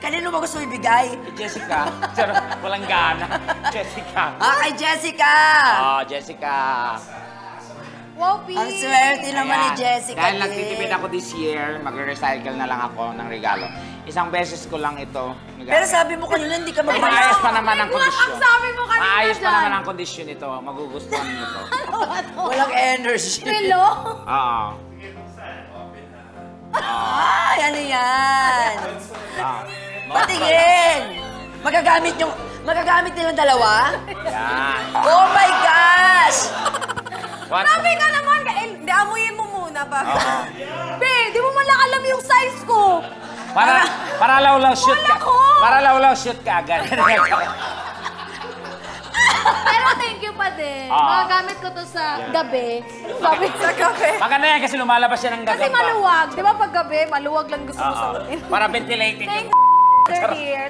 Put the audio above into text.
Kanino mo gusto ibigay? Kay Jessica. Pero walang gana. Jessica. Kay Jessica! Jessica. Wow, P. Ang swerte naman ni Jessica. Dahil nagtitipid ako this year, mag-recycle na lang ako ng regalo. Isang beses ko lang ito. Pero sabi mo kanina hindi ka magbayad. Maayos pa naman ang kondisyon. Ang sabi mo kanina Maayos pa dyan. naman ang kondisyon nito. Magugustuhan niyo to. Walang energy. Relo? Oo. Ay, ano yan? Patingin! Magagamit nilang dalawa? Yan. Oh my gosh! What? Grabe ka naman! Hindi, amuyin mo muna ba? Be, di mo man lang alam yung size ko! Para law shoot ka. Wala ko! Para law shoot ka agad. Pero thank you pa din. Magagamit ko to sa gabi. Sabi sa gabi. Maganda yan kasi lumalabas yan ng Kasi gagamba. maluwag. Di ba pag gabi, maluwag lang gusto mo sa utin. Para ventilating. Thank you, sir, dear.